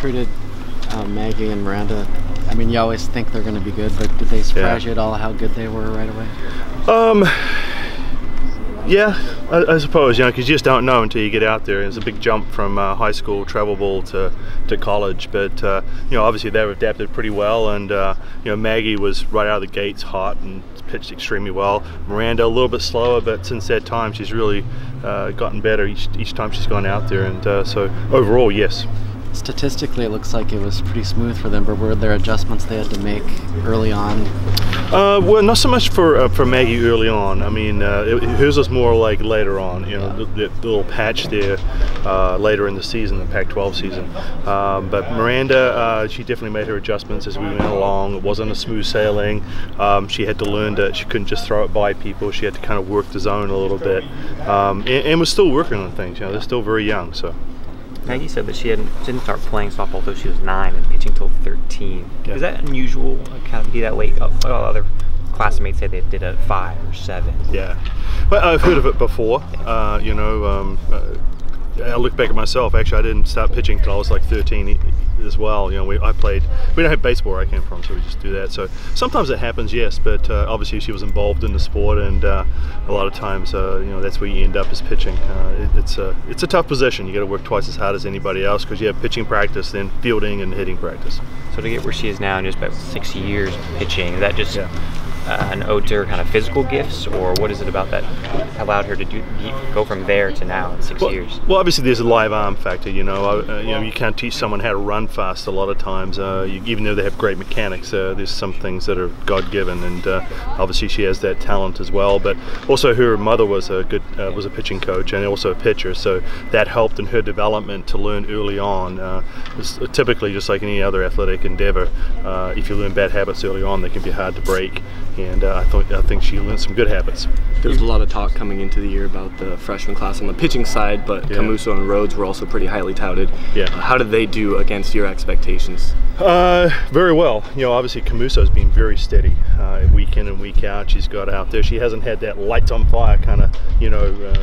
recruited Maggie and Miranda, I mean, you always think they're going to be good, but did they surprise you at all how good they were right away? Yeah, I suppose, you know, because you just don't know until you get out there. It's a big jump from high school travel ball to college, but you know, obviously they've adapted pretty well, and you know, Maggie was right out of the gates hot and pitched extremely well. Miranda a little bit slower, but since that time she's really gotten better each time she's gone out there, and so overall, yes. Statistically, it looks like it was pretty smooth for them, but were there adjustments they had to make early on? Well, not so much for Maggie early on. I mean, hers was more like later on, you know, the little patch there later in the season, the Pac-12 season. But Miranda, she definitely made her adjustments as we went along. It wasn't a smooth sailing. She had to learn that she couldn't just throw it by people. She had to kind of work the zone a little bit, and was still working on things. You know, they're still very young, so. Maggie said that she didn't start playing softball until she was 9 and pitching till 13. Yeah. Is that unusual? Kind of be that late? Other classmates say they did it at 5 or 7. Yeah, well, I've heard of it before. You know, I look back at myself. Actually, I didn't start pitching until I was like 13 as well. You know, we don't have baseball where I came from, so we just do that. So sometimes it happens, yes, but obviously she was involved in the sport, and a lot of times, you know, that's where you end up as pitching. It's a tough position. You got to work twice as hard as anybody else because you have pitching practice, then fielding and hitting practice. So to get where she is now in just about 6 years pitching, is that just an ode to her kind of physical gifts, or what is it about that allowed her to go from there to now in 6 years? Well, obviously there's a live arm factor. You know, you can't teach someone how to run fast a lot of times. Even though they have great mechanics, there's some things that are God-given, and obviously she has that talent as well. But also her mother was a pitching coach and also a pitcher, so that helped in her development to learn early on. It's typically just like any other athletic endeavor. If you learn bad habits early on, they can be hard to break. And I think she learned some good habits. There was a lot of talk coming into the year about the freshman class on the pitching side, but Camuso and Rhodes were also pretty highly touted. Yeah. How did they do against your expectations? Very well. You know, obviously Camuso's been very steady week in and week out. She's got out there. She hasn't had that lights on fire kind of, you know,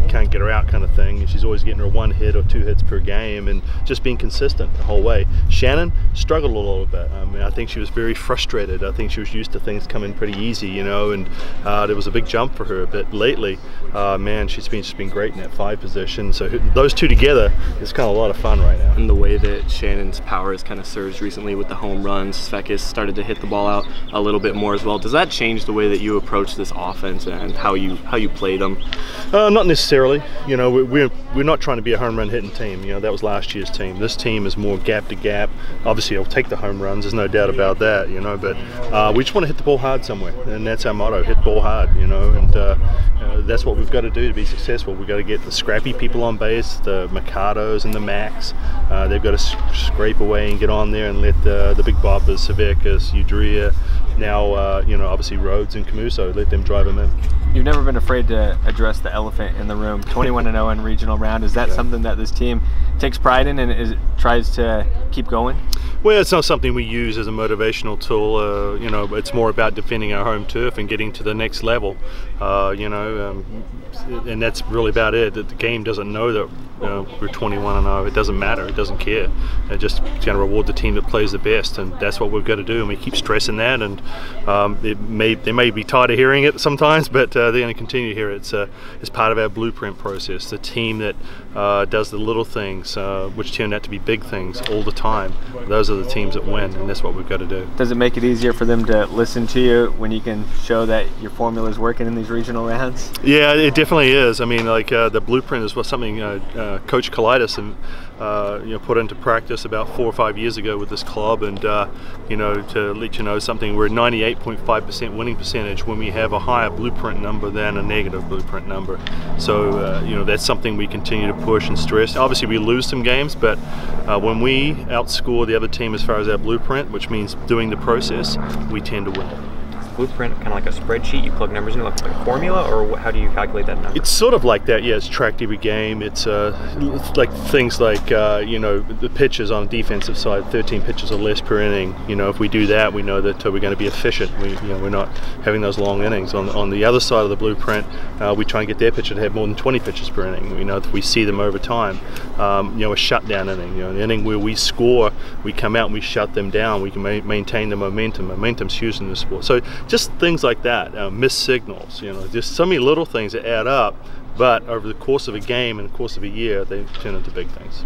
can't get her out kind of thing. She's always getting her 1 hit or 2 hits per game and just being consistent the whole way. Shannon struggled a little bit. I mean, I think she was very frustrated. I think she was used to things coming pretty easy, you know, and there was a big jump for her. But lately, man, she's been great in that 5 position. So those two together is kind of a lot of fun right now. And the way that Shannon's power has kind of surged recently with the home runs, Svekis started to hit the ball out a little bit more as well. Does that change the way that you approach this offense and how you play them? Not necessarily. You know, we're not trying to be a home run hitting team. You know, that was last year's team. This team is more gap to gap. Obviously, it'll take the home runs. There's no doubt about that. You know, but we just want to hit the ball hard somewhere, and that's our motto: hit the ball hard. You know, and that's what we've got to do to be successful. We've got to get the scrappy people on base, the Mercados and the Macs. They've got to scrape away and get on there and let the big boppers, Savecas, Udria, now you know, obviously Rhodes and Camuso, let them drive them in. You've never been afraid to address the elephant in the room. 21-0 in regional round. Is that something that this team takes pride in and tries to keep going? Well, it's not something we use as a motivational tool. You know, it's more about defending our home turf and getting to the next level. You know, and that's really about it. The game doesn't know that we're 21-0. It doesn't matter. It doesn't care. It just going to reward the team that plays the best, and that's what we've got to do. And we keep stressing that. And they may be tired of hearing it sometimes, but they're going to continue to hear it. It's part of our blueprint process. The team that does the little things, which turn out to be big things all the time. Those are the teams that win, and that's what we've got to do. Does it make it easier for them to listen to you when you can show that your formula is working in these regional rounds? Yeah, it definitely is. I mean, like the blueprint is something Coach Kalidas you know, put into practice about 4 or 5 years ago with this club, and you know, to let you know something, we're 98.5% winning percentage when we have a higher blueprint number than a negative blueprint number. So you know, that's something we continue to push and stress. Obviously, we lose some games, but when we outscore the other team as far as our blueprint, which means doing the process, we tend to win. blueprint kind of like a spreadsheet? You plug numbers in like a formula, or how do you calculate that number? It's sort of like that, yeah. It's tracked every game. It's like things like, you know, the pitches on the defensive side, 13 pitches or less per inning. You know, if we do that, we know that we're going to be efficient. We're not having those long innings. On the other side of the blueprint, we try and get their pitcher to have more than 20 pitches per inning. You know, if we see them over time. You know, a shutdown inning, you know, an inning where we score, we come out and we shut them down. We can maintain the momentum. Momentum's huge in this sport. So just things like that, missed signals, you know, just so many little things that add up, but over the course of a game and the course of a year, they turn into big things.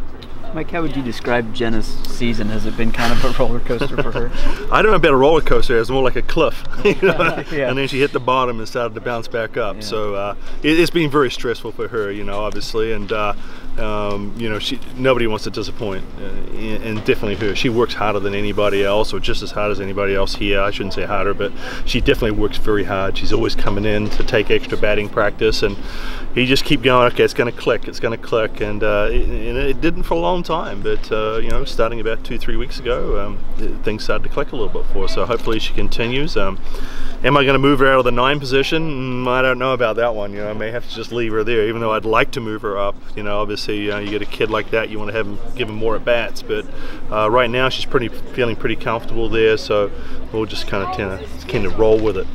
Mike, how would you describe Jenna's season? Has it been kind of a roller coaster for her? I don't know about a roller coaster. It's more like a cliff, you know? Yeah. And then she hit the bottom and started to bounce back up. Yeah. So it's been very stressful for her, you know, obviously, and you know, nobody wants to disappoint, and definitely her. She works harder than anybody else, or just as hard as anybody else here. I shouldn't say harder, but she definitely works very hard. She's always coming in to take extra batting practice, and you just keep going. Okay, it's going to click. It's going to click, and it didn't for a long time, but you know, starting about 2-3 weeks ago, things started to click a little bit for her. So hopefully she continues. Am I going to move her out of the 9 position? I don't know about that one. You know, I may have to just leave her there, even though I'd like to move her up. You know, obviously, you get a kid like that, you want to give him more at bats. But right now, she's feeling pretty comfortable there. So we'll just kind of roll with it.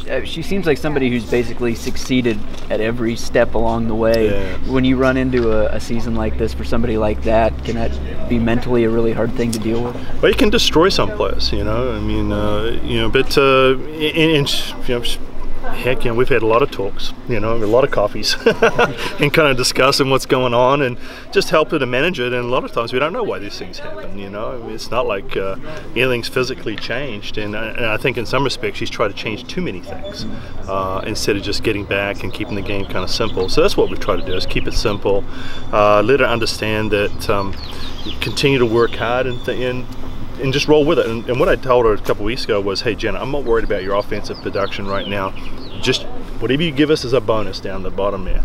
Yeah. She seems like somebody who's basically succeeded at every step along the way. Yeah. When you run into a season like this for somebody like that, can that be mentally a really hard thing to deal with? Well, you can destroy some players, you know. I mean, you know, but you know, heck, you know, we've had a lot of talks, you know, a lot of coffees, and kind of discussing what's going on, and just help her to manage it. And a lot of times we don't know why these things happen, you know. I mean, it's not like anything's physically changed, and I think in some respects she's tried to change too many things instead of just getting back and keeping the game kind of simple. So that's what we try to do, is keep it simple, let her understand that continue to work hard and just roll with it. And what I told her a couple weeks ago was, hey Jenna, I'm not worried about your offensive production right now. Just whatever you give us is a bonus down the bottom there.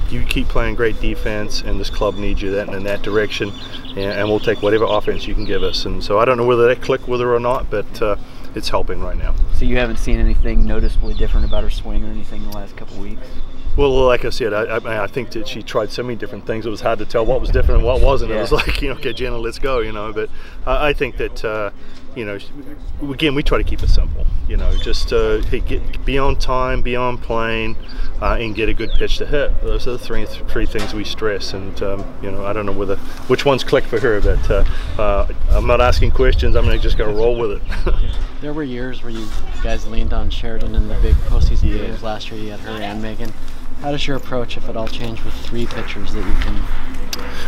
You keep playing great defense, and this club needs you in that direction, and we'll take whatever offense you can give us. And so I don't know whether that clicked with her or not, but it's helping right now. So you haven't seen anything noticeably different about her swing or anything the last couple weeks? Well, like I said, I think that she tried so many different things. It was hard to tell what was different and what wasn't. Yeah. It was like, you know, okay, Jenna, let's go, you know. But I think that, you know, again, we try to keep it simple. You know, just hey, be on time, be on plane, and get a good pitch to hit. Those are the three things we stress. And you know, I don't know which ones click for her, but I'm not asking questions. I'm just going to roll with it. There were years where you guys leaned on Sheridan in the big postseason games. Last year you had her and Megan. How does your approach, if at all, change with 3 pitchers that you can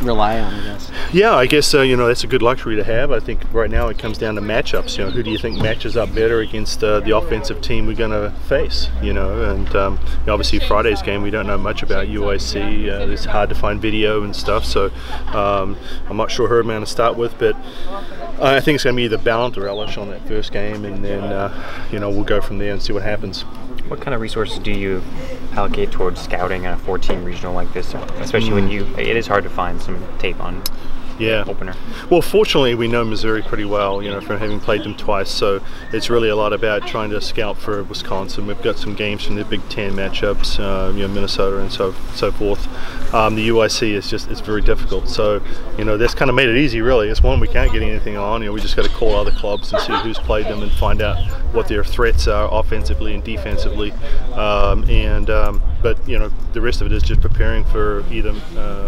rely on, I guess? Yeah, I guess you know, that's a good luxury to have. I think right now it comes down to matchups. You know, who do you think matches up better against the offensive team we're going to face? You know, and obviously Friday's game we don't know much about UIC. It's hard to find video and stuff, so I'm not sure who I'm going to start with, but I think it's going to be either Ballant or Elish on that first game, and then you know, we'll go from there and see what happens. What kind of resources do you allocate towards scouting a 4-team regional like this, especially when it is hard to find some tape on opener? Well, fortunately we know Missouri pretty well, you know, from having played them twice, so it's really a lot about trying to scout for Wisconsin. We've got some games from the Big Ten matchups, you know, Minnesota and so forth. The UIC it's very difficult, so you know, that's kind of made it easy really. It's one we can't get anything on, you know, we just got to call other clubs and see who's played them and find out what their threats are offensively and defensively, but you know, the rest of it is just preparing for either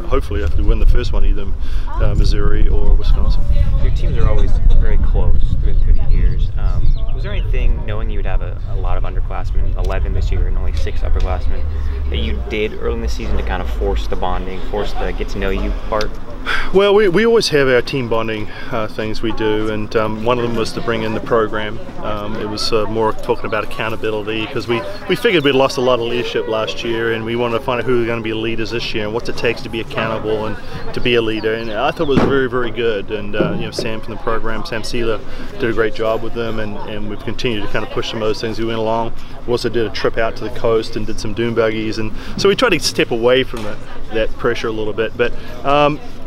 hopefully if we win the first one, either Missouri or Wisconsin. Your teams are always very close through the years. Was there anything, knowing you would have a lot of underclassmen, 11 this year and only 6 upperclassmen, that you did early in the season to kind of force the bonding, force the get to know you part? Well, we always have our team bonding things we do, and one of them was to bring in the program. It was more talking about accountability, because we figured we'd lost a lot of leadership last year, and we wanted to find out who are going to be leaders this year and what it takes to be accountable and to be a leader. And I thought it was very, very good. And you know, Sam from the program, Sam Seeler, did a great job with them, and we've continued to kind of push some of those things as we went along. We also did a trip out to the coast and did some dune buggies, and so we tried to step away from the that pressure a little bit. But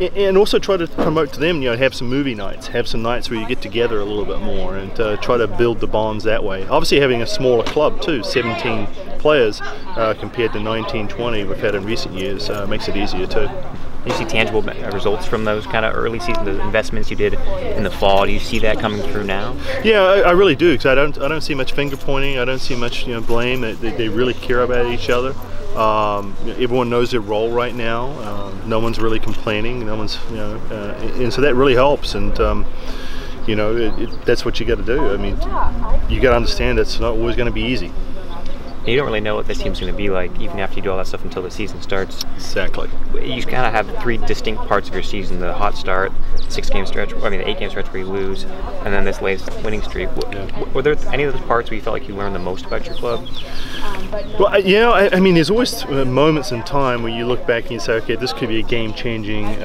and also try to promote to them, have some movie nights, have some nights where you get together a little bit more, and try to build the bonds that way. Obviously, having a smaller club too, 17 players compared to 19, 20 we've had in recent years, makes it easier too. Do you see tangible results from those kind of early season, the investments you did in the fall? Do you see that coming through now? Yeah, I really do, because I don't see much finger pointing. I don't see much blame. They really care about each other. Everyone knows their role right now. No one's really complaining. No one's and so that really helps. And that's what you got to do. I mean, you got to understand it's not always going to be easy. You don't really know what this team's going to be like even after you do all that stuff until the season starts. Exactly. You kind of have three distinct parts of your season: the hot start, the 8-game stretch where you lose, and then this latest winning streak. Were there any of those parts where you felt like you learned the most about your club? Well, I mean, there's always moments in time where you look back and you say, okay, this could be a game-changing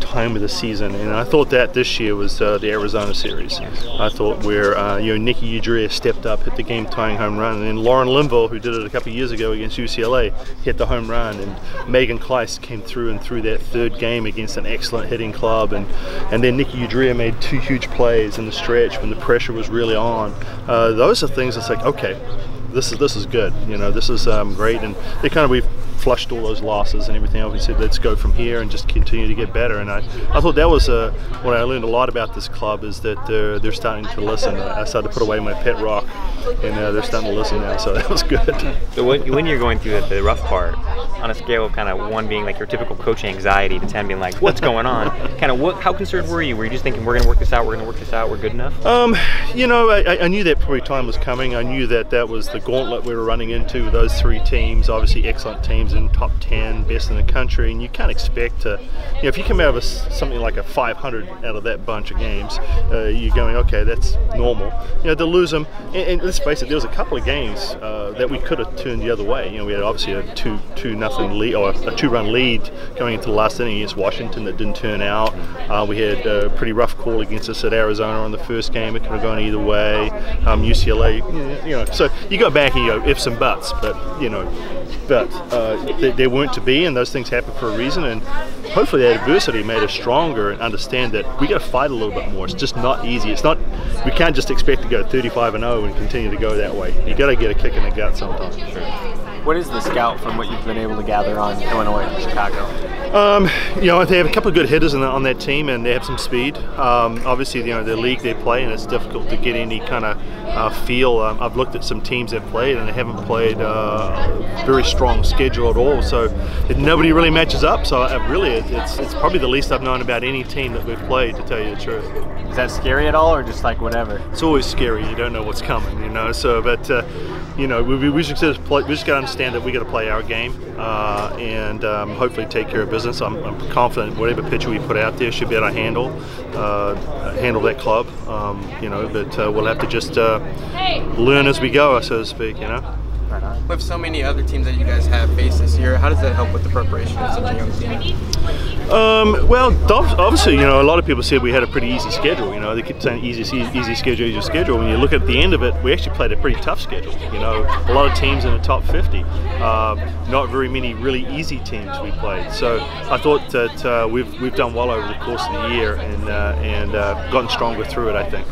time of the season. And I thought that this year was the Arizona series. I thought where Nicky Udrea stepped up, hit the game-tying home run, and then Lauren Linville, who did it a couple of years ago against UCLA, hit the home run, and Megan Kleiss came through and threw that third game against an excellent hitting club, and then Nicky Udrea made 2 huge plays in the stretch when the pressure was really on. Those are things that's like, okay, this is good, this is great, and we've flushed all those losses and everything else. We said, let's go from here and just continue to get better. And I thought that was what I learned a lot about this club, is that they're starting to listen. I started to put away my pet rock, and they're starting to listen now, so that was good. So when you're going through the rough part, on a scale of kind of 1 being like your typical coach anxiety to 10 being like, what's going on? How concerned were you? Were you just thinking, we're going to work this out, we're good enough? I knew that probably time was coming. I knew that was the gauntlet we were running into with those 3 teams, obviously excellent teams in top 10, best in the country, and you can't expect to, if you come out of something like a 500 out of that bunch of games, you're going, okay, that's normal. To lose them, and let's face it, there was a couple of games that we could have turned the other way. We had obviously a 2-0 lead, or a 2-run lead going into the last inning against Washington that didn't turn out. We had a pretty rough call against us at Arizona on the first game. It could have gone either way. UCLA, so you go back and you go ifs and buts, but they weren't to be, and those things happen for a reason. And hopefully that adversity made us stronger and understand that we got to fight a little bit more. It's just not easy. We can't just expect to go 35-0 and continue to go that way. You got to get a kick in the gut sometimes. What is the scout from what you've been able to gather on Illinois and Chicago? They have a couple of good hitters on that team, and they have some speed. Obviously, the league they play, and it's difficult to get any kind of feel. I've looked at some teams they've played, and they haven't played a very strong schedule at all. So nobody really matches up. So it's probably the least I've known about any team that we've played, to tell you the truth. Is that scary at all, or just like whatever? It's always scary. You don't know what's coming, So, but we just got to understand that we got to play our game and hopefully take care of business. I'm confident whatever pitcher we put out there should be able to handle that club. But we'll have to just learn as we go, so to speak. With so many other teams that you guys have faced this year, how does that help with the preparation of such a young team? Well, obviously, a lot of people said we had a pretty easy schedule. They keep saying easy schedule. When you look at the end of it, we actually played a pretty tough schedule. A lot of teams in the top 50. Not very many really easy teams we played. So I thought that we've done well over the course of the year and gotten stronger through it, I think.